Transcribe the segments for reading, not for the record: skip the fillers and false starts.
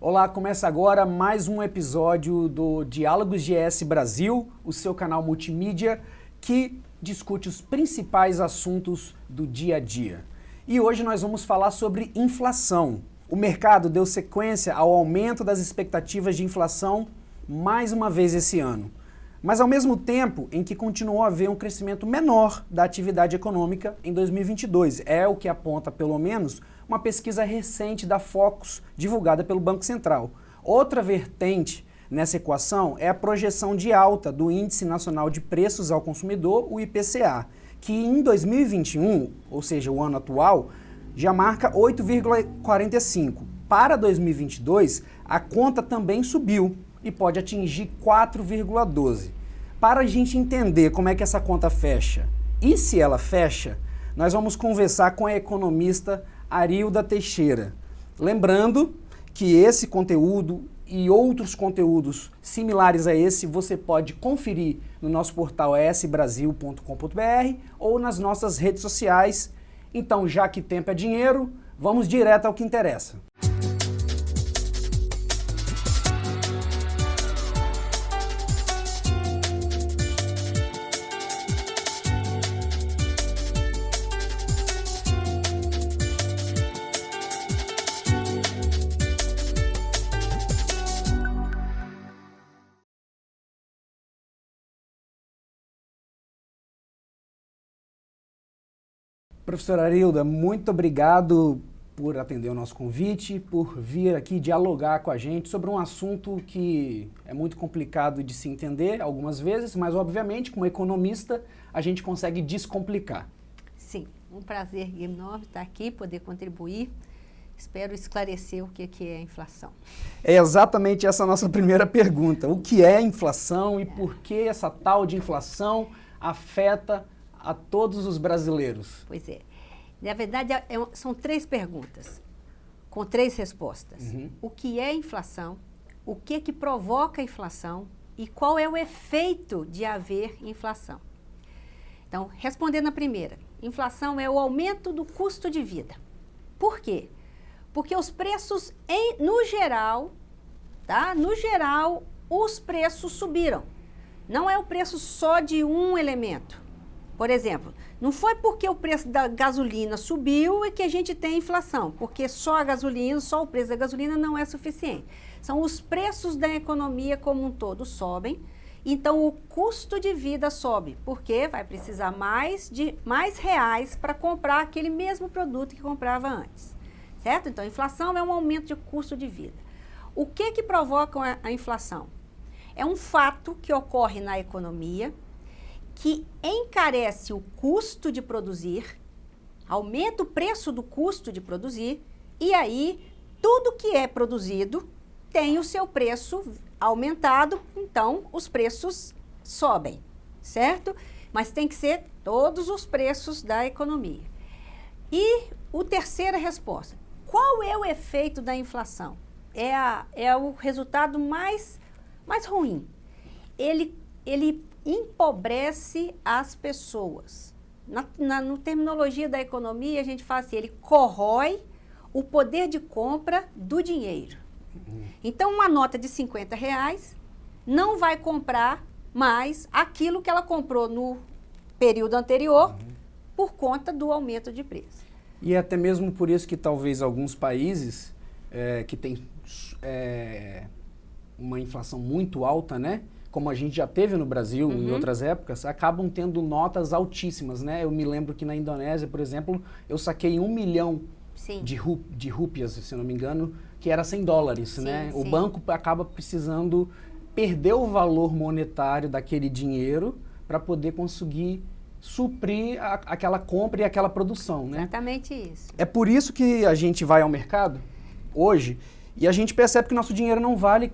Olá, começa agora mais um episódio do Diálogos GS Brasil, o seu canal multimídia que discute os principais assuntos do dia a dia. E hoje nós vamos falar sobre inflação. O mercado deu sequência ao aumento das expectativas de inflação mais uma vez esse ano. Mas ao mesmo tempo em que continuou a haver um crescimento menor da atividade econômica em 2022. É o que aponta, pelo menos, uma pesquisa recente da Focus, divulgada pelo Banco Central. Outra vertente nessa equação é a projeção de alta do Índice Nacional de Preços ao Consumidor, o IPCA, que em 2021, ou seja, o ano atual, já marca 8,45. Para 2022, a conta também subiu e pode atingir 4,12. Para a gente entender como é que essa conta fecha, e se ela fecha, nós vamos conversar com a economista Arilda Teixeira. Lembrando que esse conteúdo e outros conteúdos similares a esse você pode conferir no nosso portal esbrasil.com.br ou nas nossas redes sociais. Então, já que tempo é dinheiro, vamos direto ao que interessa. Professora Arilda, muito obrigado por atender o nosso convite, por vir aqui dialogar com a gente sobre um assunto que é muito complicado de se entender algumas vezes, mas obviamente, como economista, a gente consegue descomplicar. Sim, um prazer enorme estar aqui, poder contribuir. Espero esclarecer o que é a inflação. É exatamente essa a nossa primeira pergunta. O que é inflação e por que essa tal de inflação afeta a todos os brasileiros? Pois é. Na verdade, são três perguntas, com três respostas. O que é inflação, o que provoca a inflação e qual é o efeito de haver inflação. Então, respondendo a primeira, inflação é o aumento do custo de vida. Por quê? Porque os preços, no geral, os preços subiram. Não é o preço só de um elemento. Por exemplo, não foi porque o preço da gasolina subiu e que a gente tem inflação, porque só o preço da gasolina não é suficiente. São os preços da economia como um todo sobem, então o custo de vida sobe, porque vai precisar mais reais para comprar aquele mesmo produto que comprava antes, certo? Então, a inflação é um aumento de custo de vida. O que provoca a inflação? É um fato que ocorre na economia, que encarece o custo de produzir, aumenta o preço do custo de produzir, e aí tudo que é produzido tem o seu preço aumentado, então os preços sobem, certo? Mas tem que ser todos os preços da economia. E a terceira resposta, qual é o efeito da inflação? É o resultado mais ruim. Ele empobrece as pessoas. Na terminologia da economia, a gente fala assim, ele corrói o poder de compra do dinheiro. Então, uma nota de R$50 não vai comprar mais aquilo que ela comprou no período anterior por conta do aumento de preço. E é até mesmo por isso que talvez alguns países que têm uma inflação muito alta, né? Como a gente já teve no Brasil em outras épocas, acabam tendo notas altíssimas, né? Eu me lembro que na Indonésia, por exemplo, eu saquei 1 milhão de rúpias, se não me engano, que era $100, né? O banco acaba precisando perder o valor monetário daquele dinheiro para poder conseguir suprir aquela compra e aquela produção, né? Exatamente isso. É por isso que a gente vai ao mercado hoje e a gente percebe que nosso dinheiro não vale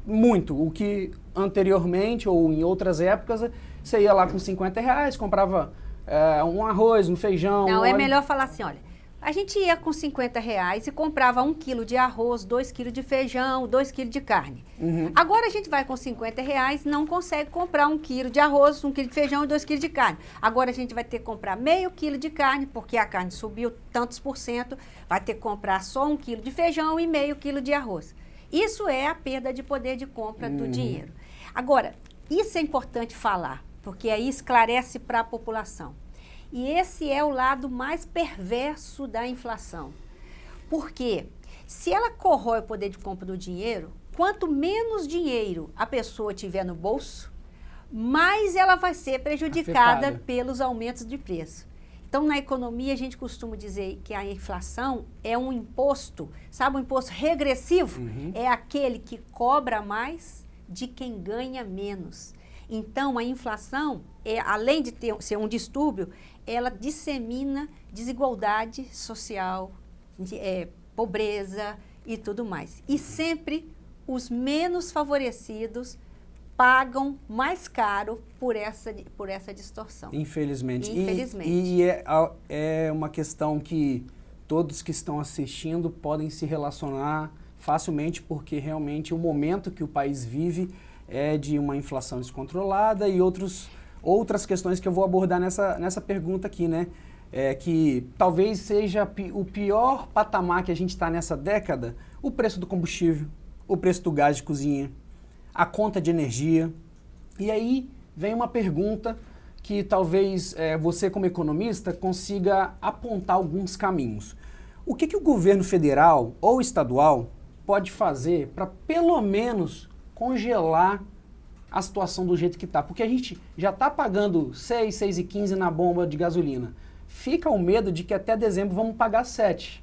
muito. O que anteriormente ou em outras épocas você ia lá com R$50, comprava um arroz, um feijão. Não, é melhor falar assim, olha, A gente ia com R$50 e comprava 1 quilo de arroz, 2 quilos de feijão, 2 quilos de carne. Agora a gente vai com R$50, não consegue comprar 1 quilo de arroz, 1 quilo de feijão e 2 quilos de carne. Agora a gente vai ter que comprar meio quilo de carne, porque a carne subiu tantos por cento, vai ter que comprar só 1 quilo de feijão e meio quilo de arroz. Isso é a perda de poder de compra do dinheiro. Agora, isso é importante falar, porque aí esclarece para a população. E esse é o lado mais perverso da inflação. Porque se ela corrói o poder de compra do dinheiro, quanto menos dinheiro a pessoa tiver no bolso, mais ela vai ser prejudicada pelos aumentos de preço. Então, na economia, a gente costuma dizer que a inflação é um imposto, sabe, um imposto regressivo? É aquele que cobra mais de quem ganha menos. Então, a inflação, além de ser um distúrbio, ela dissemina desigualdade social, pobreza e tudo mais. E sempre os menos favorecidos pagam mais caro por essa distorção. Infelizmente. Infelizmente. E é uma questão que todos que estão assistindo podem se relacionar facilmente, porque realmente o momento que o país vive é de uma inflação descontrolada e outras questões que eu vou abordar nessa pergunta aqui, né? Que talvez seja o pior patamar que a gente está nessa década, o preço do combustível, o preço do gás de cozinha, a conta de energia. E aí vem uma pergunta que talvez você, como economista, consiga apontar alguns caminhos. O que o governo federal ou estadual pode fazer para, pelo menos, congelar a situação do jeito que está? Porque a gente já está pagando 6, 6,15 na bomba de gasolina. Fica o medo de que até dezembro vamos pagar 7.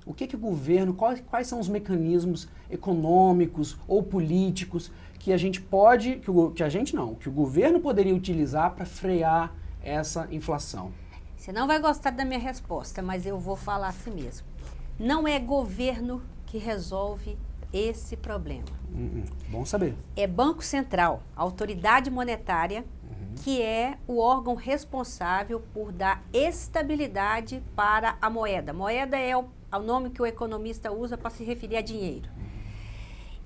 O que o governo, quais são os mecanismos econômicos ou políticos que a gente pode, que o governo poderia utilizar para frear essa inflação? Você não vai gostar da minha resposta, mas eu vou falar assim mesmo. Não é governo que resolve esse problema. Bom saber. É Banco Central, autoridade monetária, que é o órgão responsável por dar estabilidade para a moeda. Moeda é o nome que o economista usa para se referir a dinheiro.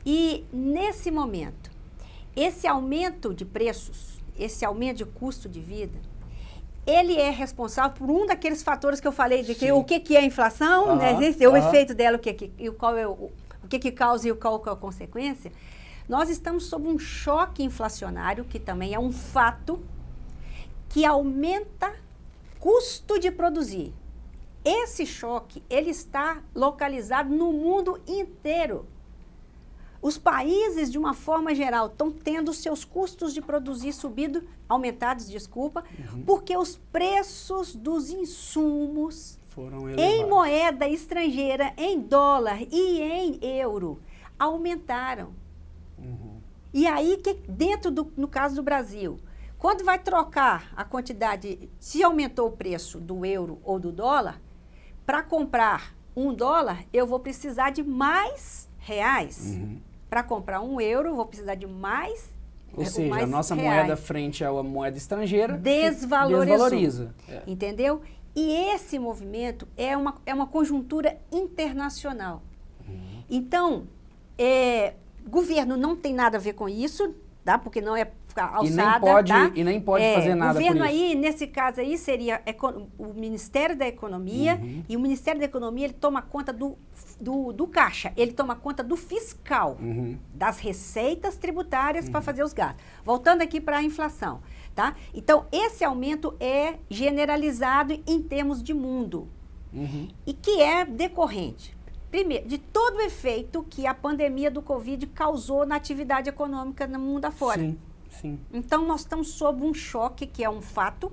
E, nesse momento, esse aumento de preços, esse aumento de custo de vida, ele é responsável por um daqueles fatores que eu falei, de que, o que é a inflação, né? Esse é o efeito dela, o que causa e qual é a consequência. Nós estamos sob um choque inflacionário, que também é um fato, que aumenta custo de produzir. Esse choque, ele está localizado no mundo inteiro. Os países, de uma forma geral, estão tendo seus custos de produzir aumentados, porque os preços dos insumos foram em moeda estrangeira, em dólar e em euro, aumentaram. E aí, no caso do Brasil, quando vai trocar a quantidade, se aumentou o preço do euro ou do dólar, para comprar $1, eu vou precisar de mais reais. Para comprar €1, eu vou precisar de mais. Ou seja, a nossa moeda frente à moeda estrangeira desvaloriza. Entendeu? E esse movimento é uma conjuntura internacional. Então, governo não tem nada a ver com isso, tá? Porque não é alçada, e nem pode fazer nada por isso. O governo aí, nesse caso aí, seria o Ministério da Economia, e o Ministério da Economia, ele toma conta do caixa, ele toma conta do fiscal, das receitas tributárias para fazer os gastos. Voltando aqui para a inflação, tá? Então, esse aumento é generalizado em termos de mundo, e que é decorrente, primeiro, de todo o efeito que a pandemia do Covid causou na atividade econômica no mundo afora. Sim. Então, nós estamos sob um choque, que é um fato,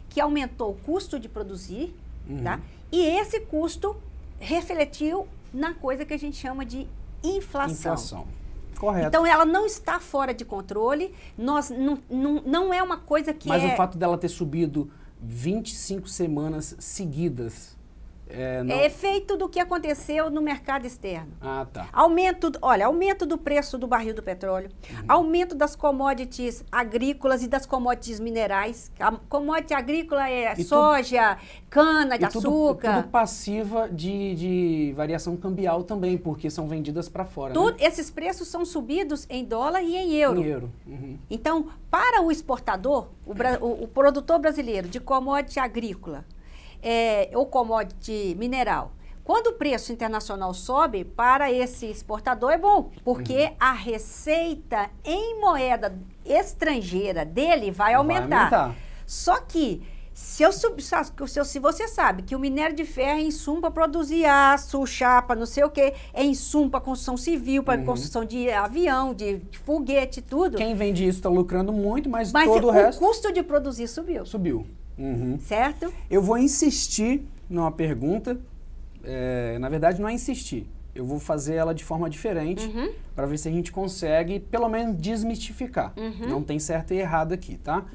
que aumentou o custo de produzir, tá? E esse custo refletiu na coisa que a gente chama de inflação. Correto. Então, ela não está fora de controle, não é uma coisa que Mas o fato dela ter subido 25 semanas seguidas, É efeito do que aconteceu no mercado externo. Ah, tá. Aumento do preço do barril do petróleo, aumento das commodities agrícolas e das commodities minerais. A commodity agrícola é soja, cana de açúcar. Tudo passiva de variação cambial também, porque são vendidas para fora. Né? Esses preços são subidos em dólar e em euro. Em euro. Uhum. Então, para o exportador, o produtor brasileiro de commodity agrícola, ou commodity mineral. Quando o preço internacional sobe, para esse exportador é bom, porque a receita em moeda estrangeira dele vai aumentar. Só que, se você sabe que o minério de ferro é insumo para produzir aço, chapa, não sei o quê, é insumo para construção civil, para construção de avião, de foguete, tudo. Quem vende isso está lucrando muito, mas todo o resto... o custo de produzir subiu. Subiu. Uhum. Certo? Eu vou insistir numa pergunta, na verdade não é insistir, eu vou fazer ela de forma diferente para ver se a gente consegue pelo menos desmistificar. Não tem certo e errado aqui, tá?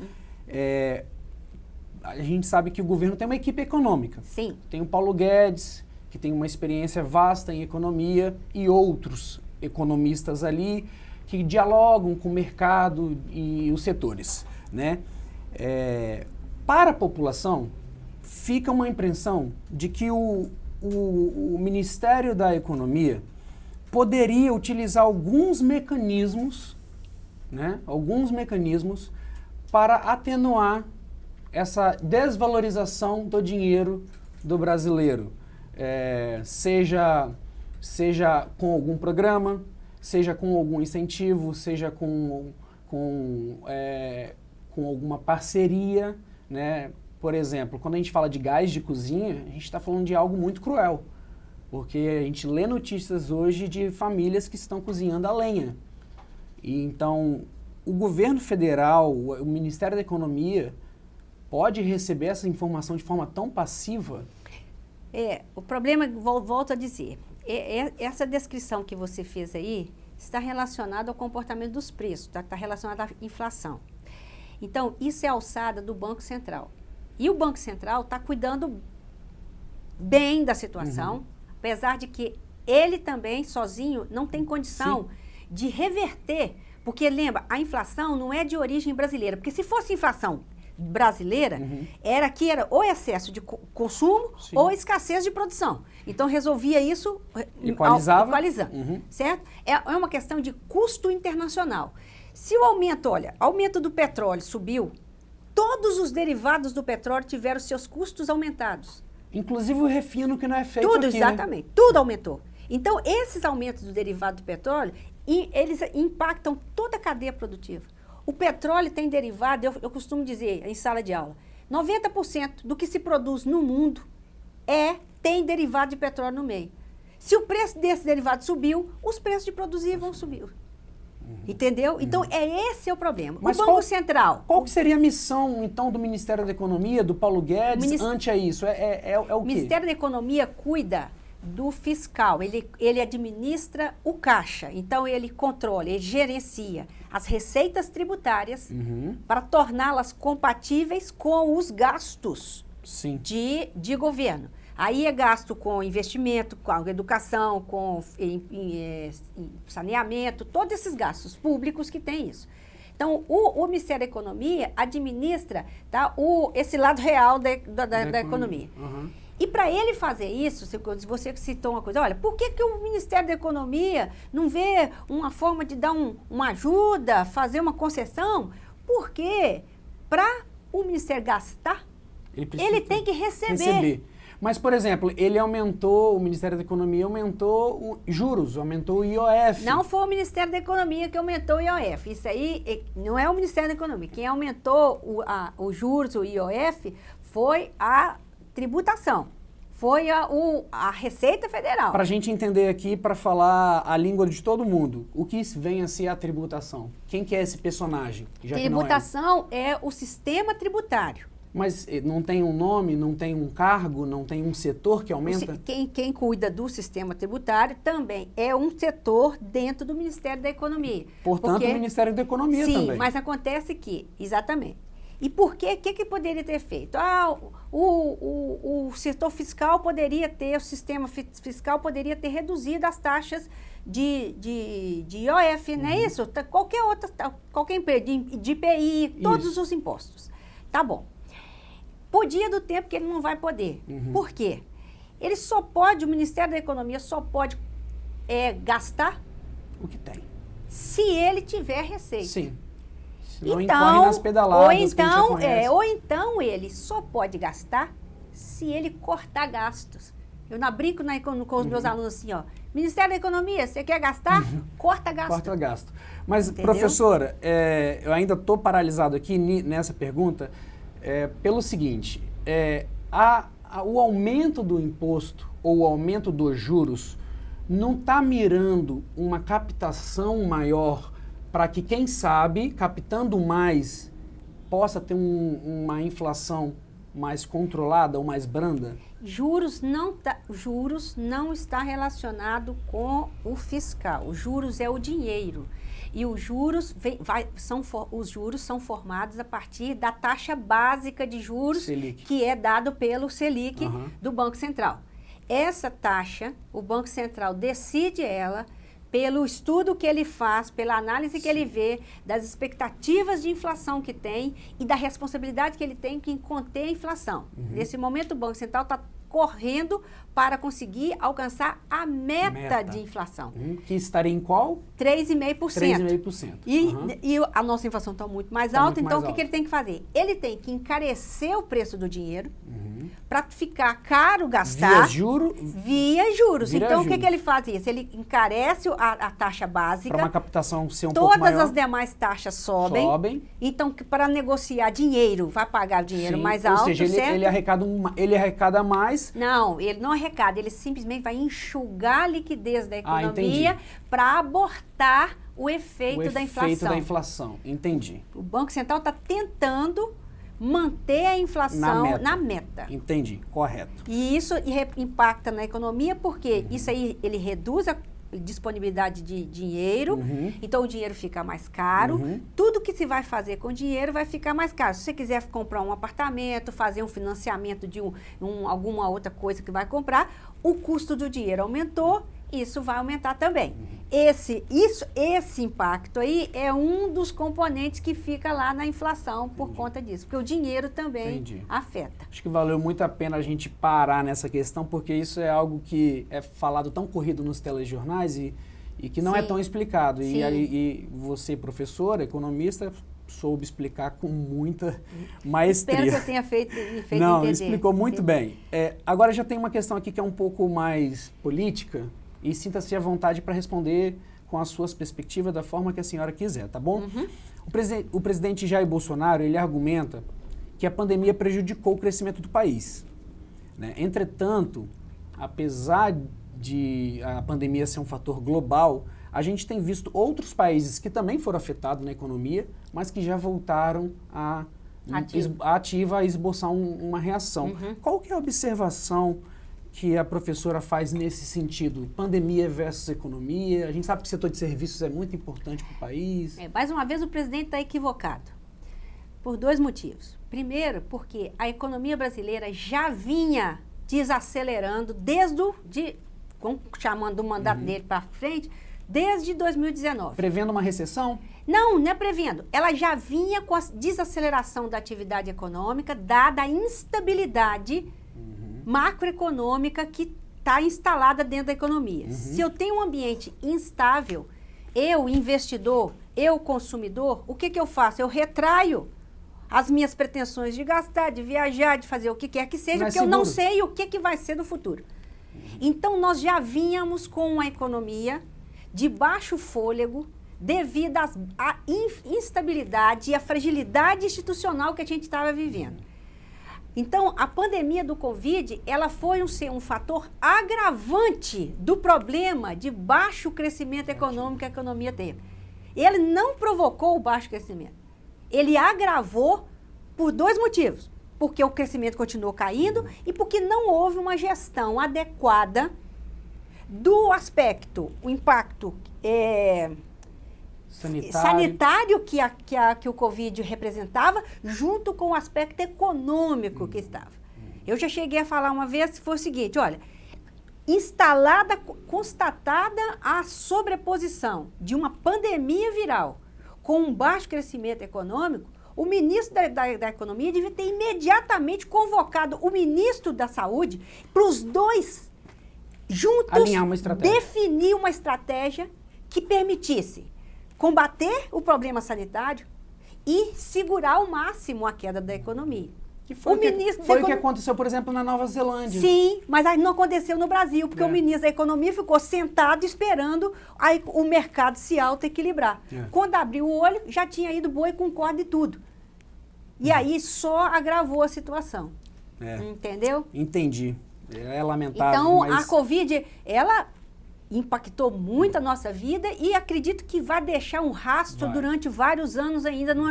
A gente sabe que o governo tem uma equipe econômica. Sim. Tem o Paulo Guedes, que tem uma experiência vasta em economia, e outros economistas ali que dialogam com o mercado e os setores, né? Para a população, fica uma impressão de que o Ministério da Economia poderia utilizar alguns mecanismos, né, para atenuar essa desvalorização do dinheiro do brasileiro, seja com algum programa, seja com algum incentivo, seja com alguma parceria, né? Por exemplo, quando a gente fala de gás de cozinha, a gente está falando de algo muito cruel, porque a gente lê notícias hoje de famílias que estão cozinhando a lenha. E então, o governo federal, o Ministério da Economia, pode receber essa informação de forma tão passiva? O problema, volto a dizer, essa descrição que você fez aí está relacionada ao comportamento dos preços, está relacionada à inflação. Então, isso é alçada do Banco Central. E o Banco Central está cuidando bem da situação, apesar de que ele também, sozinho, não tem condição de reverter. Porque, lembra, a inflação não é de origem brasileira. Porque se fosse inflação brasileira, era ou excesso de consumo ou escassez de produção. Então, resolvia isso equalizando, certo? É uma questão de custo internacional. Se o aumento do petróleo subiu, todos os derivados do petróleo tiveram seus custos aumentados. Inclusive o refino que não é feito tudo, aqui, exatamente. Né? Tudo aumentou. Então, esses aumentos do derivado do petróleo, eles impactam toda a cadeia produtiva. O petróleo tem derivado, eu costumo dizer em sala de aula, 90% do que se produz no mundo tem derivado de petróleo no meio. Se o preço desse derivado subiu, os preços de produzir vão subir. Entendeu? Então, esse é o problema. Mas o Banco Central... Qual que seria a missão, então, do Ministério da Economia, do Paulo Guedes, ante a isso? O quê? O Ministério da Economia cuida do fiscal, ele administra o caixa, então ele controla, ele gerencia as receitas tributárias para torná-las compatíveis com os gastos de governo. Aí é gasto com investimento, com educação, com saneamento, todos esses gastos públicos que tem isso. Então, o Ministério da Economia administra esse lado real da economia. E para ele fazer isso, você citou uma coisa, olha, por que o Ministério da Economia não vê uma forma de dar uma ajuda, fazer uma concessão? Porque para o Ministério gastar, ele tem que receber. Mas, por exemplo, o Ministério da Economia aumentou juros, aumentou o IOF. Não foi o Ministério da Economia que aumentou o IOF. Isso aí não é o Ministério da Economia. Quem aumentou os juros, o IOF, foi a tributação. Foi a Receita Federal. Para a gente entender aqui, para falar a língua de todo mundo, o que vem a ser a tributação? Quem que é esse personagem? Tributação é o sistema tributário. Mas não tem um nome, não tem um cargo, não tem um setor que aumenta? Quem cuida do sistema tributário também é um setor dentro do Ministério da Economia. Portanto, o Ministério da Economia também. Sim, mas acontece que, exatamente. E por quê? O que poderia ter feito? O setor fiscal poderia ter, o sistema fiscal poderia ter reduzido as taxas de IOF, não é isso? Qualquer empresa, de IPI, todos os impostos. Tá bom. Podia do tempo que ele não vai poder. Por quê? Ele só pode, o Ministério da Economia só pode gastar o que tem. Se ele tiver receita. Sim. Não incorre nas pedaladas ou então, que a gente já conhece. Ou então ele só pode gastar se ele cortar gastos. Eu brinco com os meus alunos assim, ó. Ministério da Economia, você quer gastar? Corta gasto. Corta gasto. Mas, entendeu? Professora, eu ainda estou paralisado aqui nessa pergunta pelo seguinte, o aumento do imposto ou o aumento dos juros não está mirando uma captação maior para que, quem sabe, captando mais, possa ter uma inflação mais controlada ou mais branda? Juros não está relacionado com o fiscal. Os juros é o dinheiro. E os juros, os juros são formados a partir da taxa básica de juros Selic, que é dado pelo Selic do Banco Central. Essa taxa, o Banco Central decide ela pelo estudo que ele faz, pela análise que ele vê, das expectativas de inflação que tem e da responsabilidade que ele tem em conter a inflação. Nesse momento, o Banco Central está correndo para conseguir alcançar a meta de inflação. Que estaria em qual? 3,5%. 3,5%. E a nossa inflação está muito mais alta, então o que ele tem que fazer? Ele tem que encarecer o preço do dinheiro para ficar caro gastar. Via juros. Então, o que ele faz isso? Ele encarece a taxa básica. Para uma captação ser pouco maior. Todas as demais taxas sobem. Então, para negociar dinheiro, vai pagar dinheiro mais alto, ou seja, ele arrecada mais. Não, ele não arrecada, ele simplesmente vai enxugar a liquidez da economia para abortar o efeito da inflação. O efeito da inflação, entendi. O Banco Central está tentando manter a inflação na meta. Entendi, correto. E isso impacta na economia porque isso aí ele reduz a disponibilidade de dinheiro, então o dinheiro fica mais caro. Tudo que se vai fazer com dinheiro vai ficar mais caro. Se você quiser comprar um apartamento, fazer um financiamento de alguma outra coisa que vai comprar, o custo do dinheiro aumentou, isso vai aumentar também. Esse impacto aí é um dos componentes que fica lá na inflação por conta disso, porque o dinheiro também afeta. Acho que valeu muito a pena a gente parar nessa questão, porque isso é algo que é falado tão corrido nos telejornais e que não é tão explicado. E você, professora, economista, soube explicar com muita maestria. Espero que eu tenha feito não, entender. Explicou muito bem. Agora já tem uma questão aqui que é um pouco mais política, e sinta-se à vontade para responder com as suas perspectivas da forma que a senhora quiser, tá bom? O presidente Jair Bolsonaro, ele argumenta que a pandemia prejudicou o crescimento do país, né? Entretanto, apesar de a pandemia ser um fator global, a gente tem visto outros países que também foram afetados na economia, mas que já voltaram a esboçar uma reação. Qual que é a observação que a professora faz nesse sentido? Pandemia versus economia. A gente sabe que o setor de serviços é muito importante para o país. Mais uma vez, o presidente está equivocado. Por dois motivos. Primeiro, porque a economia brasileira já vinha desacelerando chamando o mandato dele para frente, desde 2019. Prevendo uma recessão? Não é prevendo. Ela já vinha com a desaceleração da atividade econômica, dada a instabilidade macroeconômica que está instalada dentro da economia. Se eu tenho um ambiente instável, eu, investidor, eu, consumidor, o que eu faço? Eu retraio as minhas pretensões de gastar, de viajar, de fazer o que quer que seja, porque eu não sei o que vai ser no futuro. Então, nós já vínhamos com uma economia de baixo fôlego devido à instabilidade e à fragilidade institucional que a gente estava vivendo. Então, a pandemia do Covid, ela foi um fator agravante do problema de baixo crescimento econômico que a economia teve. Ele não provocou o baixo crescimento. Ele agravou por dois motivos. Porque o crescimento continuou caindo e porque não houve uma gestão adequada do aspecto, o impacto sanitário que o Covid representava, junto com o aspecto econômico que estava. Eu já cheguei a falar uma vez, foi o seguinte, olha, constatada a sobreposição de uma pandemia viral com um baixo crescimento econômico, o ministro da Economia devia ter imediatamente convocado o ministro da Saúde para os dois juntos definir uma estratégia que permitisse combater o problema sanitário e segurar ao máximo a queda da economia. Que foi o que aconteceu, por exemplo, na Nova Zelândia. Sim, mas aí não aconteceu no Brasil, porque o ministro da Economia ficou sentado esperando o mercado se auto-equilibrar. Quando abriu o olho, já tinha ido boi com corda e tudo. E aí só agravou a situação. Entendeu? Entendi. É lamentável. Então, a Covid, ela impactou muito a nossa vida e acredito que vai deixar um rastro durante vários anos ainda, não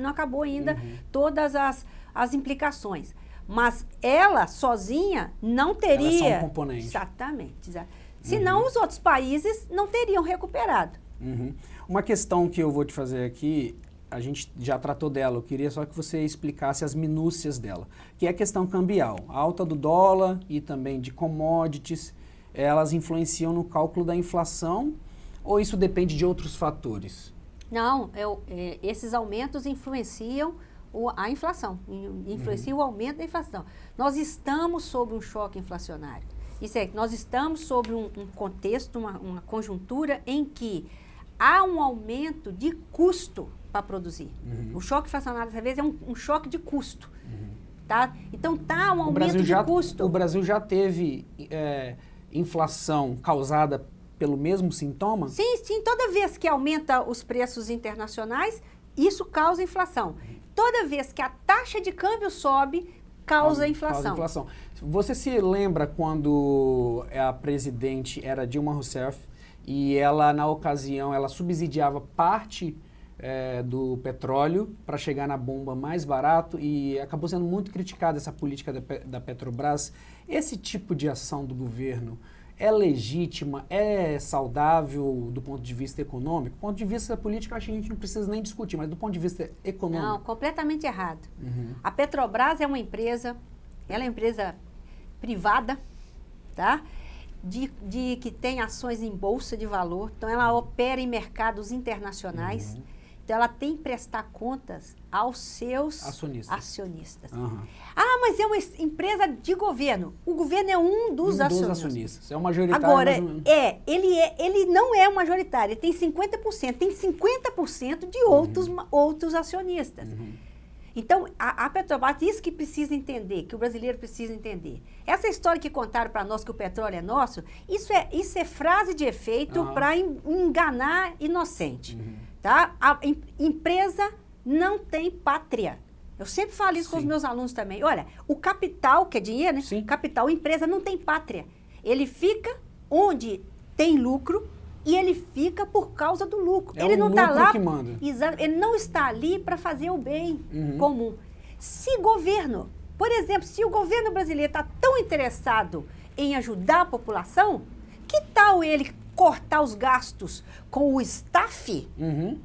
acabou ainda todas as implicações. Mas ela sozinha não teria... Ela é só um componente. Exatamente. Senão os outros países não teriam recuperado. Uma questão que eu vou te fazer aqui, a gente já tratou dela, eu queria só que você explicasse as minúcias dela, que é a questão cambial. A alta do dólar e também de commodities, elas influenciam no cálculo da inflação ou isso depende de outros fatores? Não, esses aumentos influenciam a inflação, influenciam o aumento da inflação. Nós estamos sob um choque inflacionário. Isso é, nós estamos sob um contexto, uma conjuntura em que há um aumento de custo para produzir. O choque inflacionário, às vezes, é um choque de custo. Tá? Então, está um aumento de custo. O Brasil já teve inflação causada pelo mesmo sintoma? Sim, sim. Toda vez que aumenta os preços internacionais, isso causa inflação. Toda vez que a taxa de câmbio sobe, causa inflação. Você se lembra quando a presidente era Dilma Rousseff e ela, na ocasião, ela subsidiava parte do petróleo para chegar na bomba mais barato e acabou sendo muito criticada essa política da Petrobras. Esse tipo de ação do governo é legítima, é saudável do ponto de vista econômico? Do ponto de vista político, acho que a gente não precisa nem discutir, mas do ponto de vista econômico... Não, completamente errado. A Petrobras é uma empresa, ela é uma empresa privada, tá? Que tem ações em bolsa de valor, então ela opera em mercados internacionais. Então, ela tem que prestar contas aos seus acionistas. Ah, mas é uma empresa de governo. O governo é um dos acionistas. É um majoritário. Agora, ele não é um majoritário, ele tem 50%. Tem 50% de outros acionistas. Então, a Petrobras, isso que precisa entender, que o brasileiro precisa entender. Essa história que contaram para nós que o petróleo é nosso, isso é frase de efeito para enganar inocente. Tá? A empresa não tem pátria. Eu sempre falo isso com os meus alunos também. Olha, o capital, que é dinheiro, né? Capital, empresa não tem pátria. Ele fica onde tem lucro e ele fica por causa do lucro. Ele não está lá. Que manda. Ele não está ali para fazer o bem comum. Se governo, por exemplo, se o governo brasileiro está tão interessado em ajudar a população, que tal ele cortar os gastos com o staff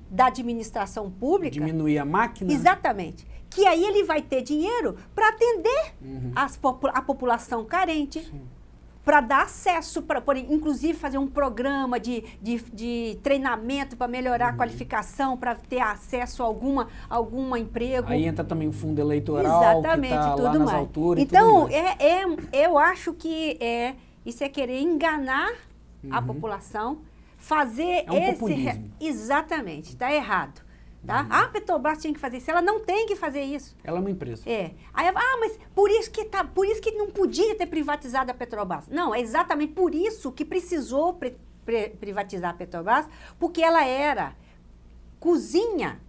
da administração pública? Diminuir a máquina? Exatamente. Que aí ele vai ter dinheiro para atender a população carente, para dar acesso, inclusive fazer um programa de treinamento para melhorar a qualificação, para ter acesso a algum emprego. Aí entra também o fundo eleitoral, exatamente, que está lá nas alturas. Então, eu acho que isso é querer enganar a população, fazer populismo. Exatamente, está errado. Tá? A Petrobras tinha que fazer isso, ela não tem que fazer isso. Ela é uma empresa. Aí, mas por isso que não podia ter privatizado a Petrobras. Não, é exatamente por isso que precisou privatizar a Petrobras, porque ela era cozinha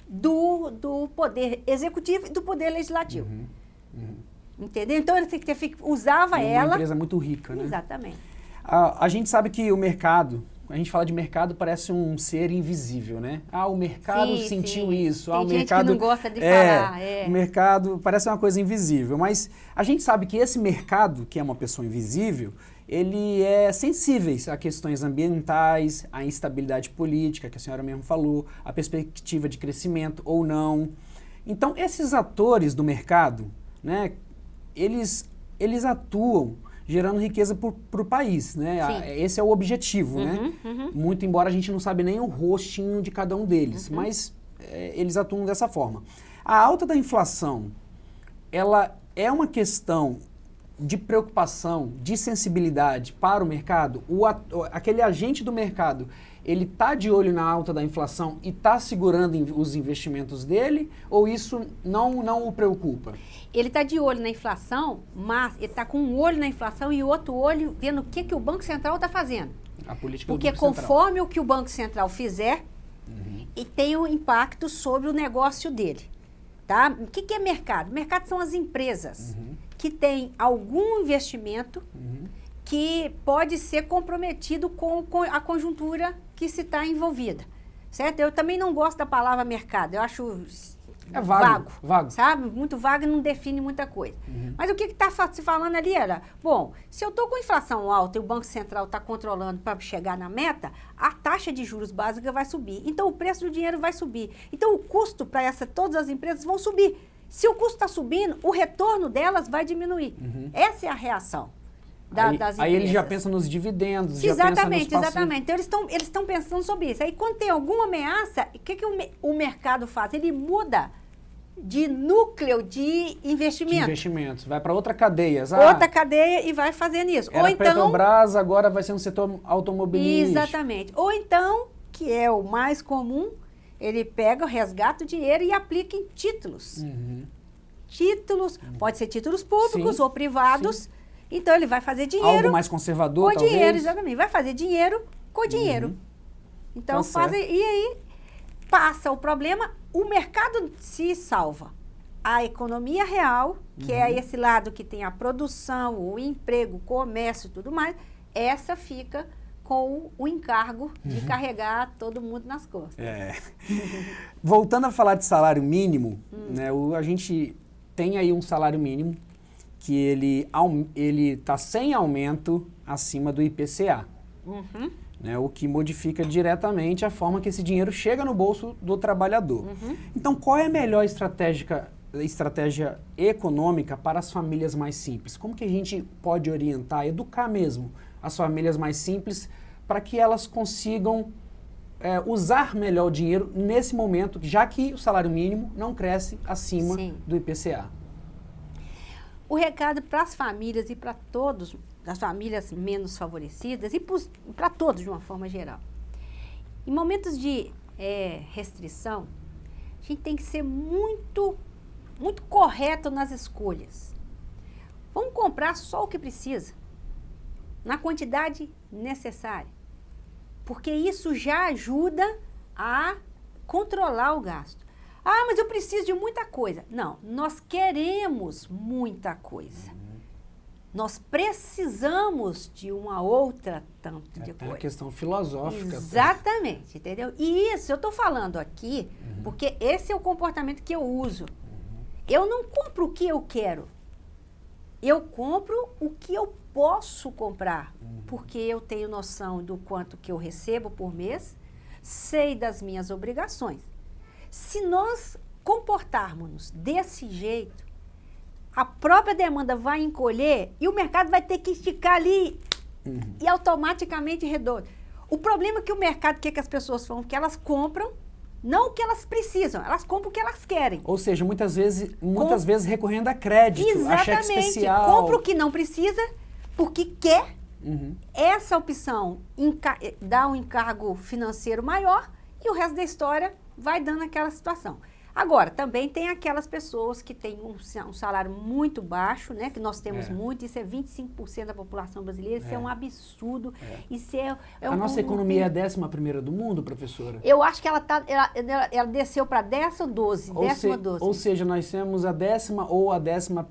do poder executivo e do poder legislativo. Entendeu? Então, ele usava ela... Uma empresa muito rica, né? Exatamente. A gente sabe que o mercado, quando a gente fala de mercado, parece um ser invisível, né? O mercado sentiu isso. Tem o gente mercado que não gosta de falar. O mercado parece uma coisa invisível, mas a gente sabe que esse mercado, que é uma pessoa invisível, ele é sensível a questões ambientais, à instabilidade política, que a senhora mesmo falou, a perspectiva de crescimento ou não. Então, esses atores do mercado, né, eles atuam gerando riqueza para o país, né? Esse é o objetivo, né? Muito embora a gente não sabe nem o rostinho de cada um deles, mas eles atuam dessa forma. A alta da inflação, ela é uma questão de preocupação, de sensibilidade para o mercado? Aquele agente do mercado, ele está de olho na alta da inflação e está segurando os investimentos dele? Ou isso não o preocupa? Ele está de olho na inflação, mas ele está com um olho na inflação e outro olho vendo o que o Banco Central está fazendo. A política Porque do Banco Central. conforme o que o Banco Central fizer, e tem um impacto sobre o negócio dele. Tá? O que é mercado? Mercado são as empresas que têm algum investimento que pode ser comprometido com a conjuntura que se está envolvida. Certo? Eu também não gosto da palavra mercado. Eu acho vago. Sabe? Muito vago e não define muita coisa. Mas o que está se falando ali era, bom, se eu estou com inflação alta e o Banco Central está controlando para chegar na meta, a taxa de juros básica vai subir. Então, o preço do dinheiro vai subir. Então, o custo para todas as empresas vão subir. Se o custo está subindo, o retorno delas vai diminuir. Essa é a reação das empresas. Aí ele já pensa nos dividendos, exatamente. Já pensa nos Então, eles estão pensando sobre isso. Aí, quando tem alguma ameaça, o que o mercado faz? Ele muda de núcleo de investimento. De investimentos. Vai para outra cadeia. Outra cadeia e vai fazendo isso. Ou então, Petrobras, agora vai ser um setor automobilístico. Exatamente. Ou então, que é o mais comum, ele pega, resgata o dinheiro e aplica em títulos. Títulos, pode ser títulos públicos ou privados. Então, ele vai fazer dinheiro. Algo mais conservador, com dinheiro, exatamente. Vai fazer dinheiro com dinheiro. Então, e aí passa o problema, o mercado se salva. A economia real, que é esse lado que tem a produção, o emprego, o comércio e tudo mais, essa fica com o encargo de carregar todo mundo nas costas. Voltando a falar de salário mínimo, né, a gente tem aí um salário mínimo que ele está sem aumento acima do IPCA. Né, o que modifica diretamente a forma que esse dinheiro chega no bolso do trabalhador. Então, qual é a melhor estratégia econômica para as famílias mais simples? Como que a gente pode orientar, educar mesmo as famílias mais simples para que elas consigam usar melhor o dinheiro nesse momento, já que o salário mínimo não cresce acima do IPCA? O recado para as famílias e para todos, das famílias menos favorecidas e para todos de uma forma geral. Em momentos de restrição, a gente tem que ser muito correto nas escolhas. Vamos comprar só o que precisa, na quantidade necessária, porque isso já ajuda a controlar o gasto. Ah, mas eu preciso de muita coisa. Não, nós queremos muita coisa. Nós precisamos de uma outra tanto de coisa. É uma questão filosófica. Exatamente, entendeu? E isso eu estou falando aqui porque esse é o comportamento que eu uso. Eu não compro o que eu quero. Eu compro o que eu posso comprar, porque eu tenho noção do quanto que eu recebo por mês, sei das minhas obrigações. Se nós comportarmos desse jeito, a própria demanda vai encolher e o mercado vai ter que esticar ali e automaticamente reduz. O problema é que o mercado, o que as pessoas falam? Que elas compram, não o que elas precisam, elas compram o que elas querem. Ou seja, muitas vezes recorrendo a crédito, a cheque especial. Compra o que não precisa, porque quer. Essa opção dá um encargo financeiro maior e o resto da história vai dando aquela situação. Agora, também tem aquelas pessoas que têm um salário muito baixo, né? Que nós temos muito, isso é 25% da população brasileira, isso é um absurdo. Isso a nossa economia é a 11ª do mundo, professora? Eu acho que ela desceu para 10 ou 12, Ou seja, nós temos a 10ª ou a 12ª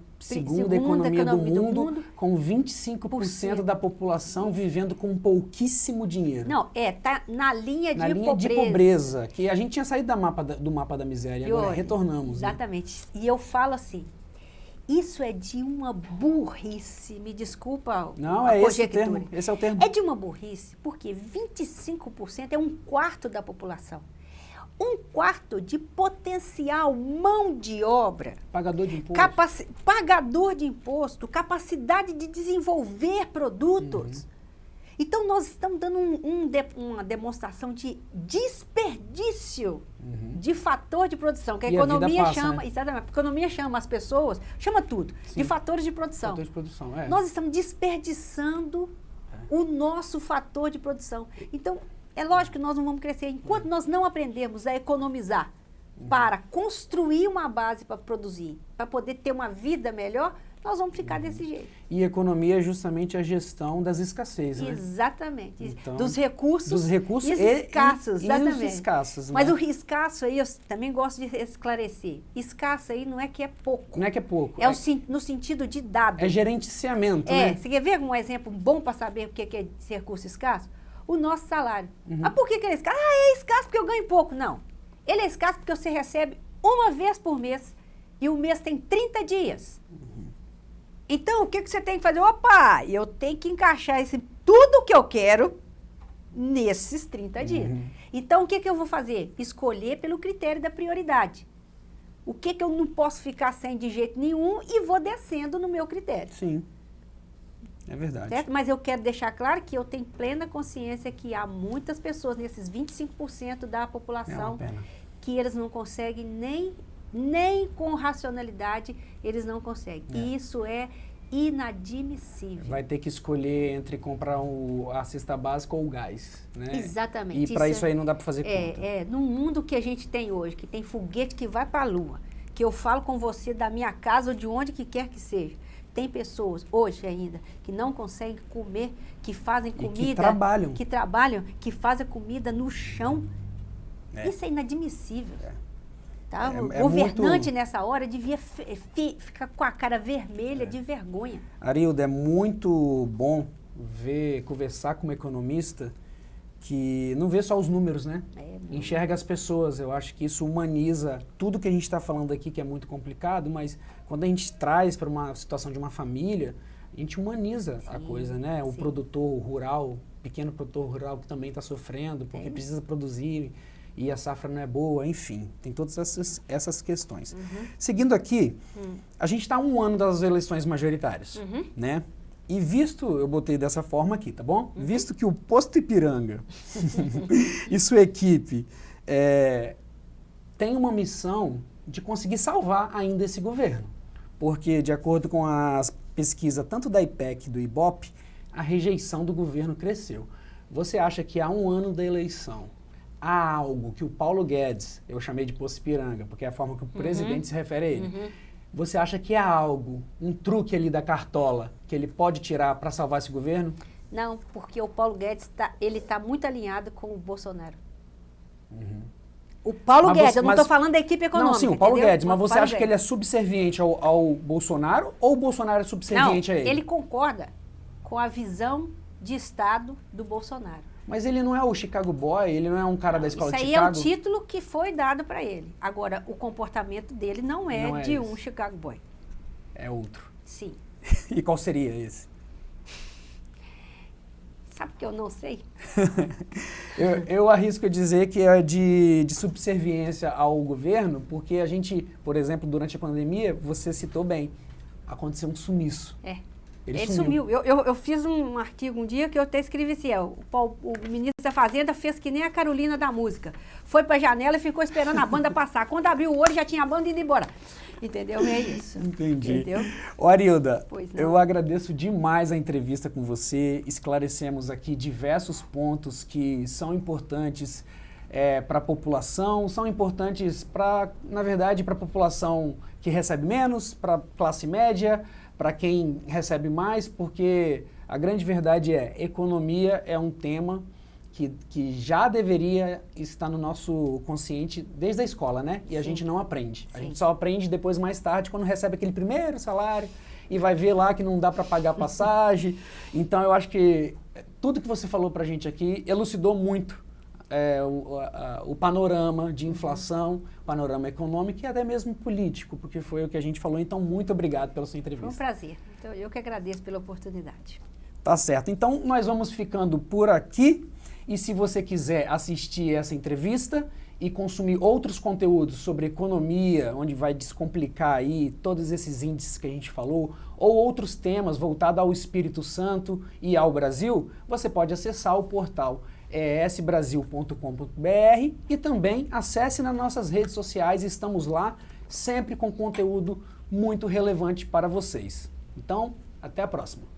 economia do mundo, com 25% da população vivendo com pouquíssimo dinheiro. Não, tá na linha de pobreza. Que a gente tinha saído do mapa da miséria, agora retornamos. Exatamente. Né? E eu falo assim, Isso é de uma burrice, me desculpa Não, a é esse o conjectura. termo. Esse é o termo. É de uma burrice, porque 25% é um quarto da população. Um quarto de potencial mão de obra. Pagador de imposto. Pagador de imposto, capacidade de desenvolver produtos. Então, nós estamos dando uma demonstração de desperdício de fator de produção, que a economia passa, chama, né? exatamente, a economia chama as pessoas, chama tudo, Sim. de fatores de produção. Fator de produção, é. Nós estamos desperdiçando o nosso fator de produção. Então, é lógico que nós não vamos crescer. Enquanto nós não aprendermos a economizar para construir uma base para produzir, para poder ter uma vida melhor, nós vamos ficar desse jeito. E economia é justamente a gestão das escasez, né? Exatamente. Então, dos recursos e escassos, exatamente. os escassos, Mas né? o escasso aí, eu também gosto de esclarecer. Escasso aí não é que é pouco. Não é que é pouco. É no sentido de dado. É gerenciamento, né? Você quer ver um exemplo bom para saber o que é esse recurso escasso? O nosso salário. Ah, por que ele é escasso? Ah, é escasso porque eu ganho pouco. Não. Ele é escasso porque você recebe uma vez por mês e o mês tem 30 dias. Então, o que você tem que fazer? Opa, eu tenho que encaixar tudo que eu quero nesses 30 dias. Então, o que eu vou fazer? Escolher pelo critério da prioridade. O que eu não posso ficar sem de jeito nenhum e vou descendo no meu critério. Sim. É verdade. Certo? Mas eu quero deixar claro que eu tenho plena consciência que há muitas pessoas, nesses 25% da população, É uma pena. que eles não conseguem nem com racionalidade, eles não conseguem. E isso é inadmissível. Vai ter que escolher entre comprar a cesta básica ou o gás, né? Exatamente. E para isso aí não dá para fazer conta. No mundo que a gente tem hoje, que tem foguete que vai para a Lua, que eu falo com você da minha casa ou de onde que quer que seja, tem pessoas, hoje ainda, que não conseguem comer, que fazem comida... que trabalham. Que fazem comida no chão. Isso é inadmissível. Tá? O governante, nessa hora, devia ficar com a cara vermelha de vergonha. Arilda, é muito bom conversar com um economista que não vê só os números, né? Enxerga as pessoas. Eu acho que isso humaniza tudo que a gente está falando aqui, que é muito complicado, mas quando a gente traz para uma situação de uma família, a gente humaniza a coisa, né? O produtor rural, pequeno produtor rural que também está sofrendo, porque precisa produzir e a safra não é boa, enfim, tem todas essas questões. Seguindo aqui, a gente está a 1 ano das eleições majoritárias, né? E eu botei dessa forma aqui, tá bom? Visto que o Posto Ipiranga e sua equipe tem uma missão de conseguir salvar ainda esse governo. Porque, de acordo com as pesquisas tanto da IPEC e do IBOP, a rejeição do governo cresceu. Você acha que há 1 ano da eleição, há algo que o Paulo Guedes, eu chamei de Posto Ipiranga, porque é a forma que o presidente se refere a ele, você acha que há algo, um truque ali da cartola, que ele pode tirar para salvar esse governo? Não, porque o Paulo Guedes está muito alinhado com o Bolsonaro. O Paulo Guedes, eu não estou falando da equipe econômica. Não, sim, o Paulo entendeu? Guedes, mas você acha que ele é subserviente ao Bolsonaro ou o Bolsonaro é subserviente a ele? Ele concorda com a visão de Estado do Bolsonaro. Mas ele não é o Chicago Boy, ele não é um cara da escola de Chicago? Isso aí é o título que foi dado para ele. Agora, o comportamento dele não é de um Chicago Boy. É outro. Sim. E qual seria esse? Sabe que eu não sei? eu arrisco dizer que é de subserviência ao governo, porque a gente, por exemplo, durante a pandemia, você citou bem, aconteceu um sumiço. Ele sumiu. Eu fiz um artigo um dia que eu até escrevi assim, o ministro da Fazenda fez que nem a Carolina da música. Foi para a janela e ficou esperando a banda passar. Quando abriu o olho, já tinha a banda indo embora. Entendeu? É isso. Entendi. Entendeu? Ô, Arilda, eu agradeço demais a entrevista com você. Esclarecemos aqui diversos pontos que são importantes para a população, são importantes na verdade, para a população que recebe menos, para a classe média, para quem recebe mais, porque a grande verdade economia é um tema que já deveria estar no nosso consciente desde a escola, né? E a gente não aprende. A gente só aprende depois, mais tarde, quando recebe aquele primeiro salário e vai ver lá que não dá para pagar passagem. Então, eu acho que tudo que você falou para a gente aqui elucidou muito o panorama de inflação, panorama econômico e até mesmo político, porque foi o que a gente falou. Então, muito obrigado pela sua entrevista. Foi um prazer. Então, eu que agradeço pela oportunidade. Tá certo. Então, nós vamos ficando por aqui. E se você quiser assistir essa entrevista e consumir outros conteúdos sobre economia, onde vai descomplicar aí todos esses índices que a gente falou, ou outros temas voltados ao Espírito Santo e ao Brasil, você pode acessar o portal esbrasil.com.br e também acesse nas nossas redes sociais, estamos lá sempre com conteúdo muito relevante para vocês. Então, até a próxima.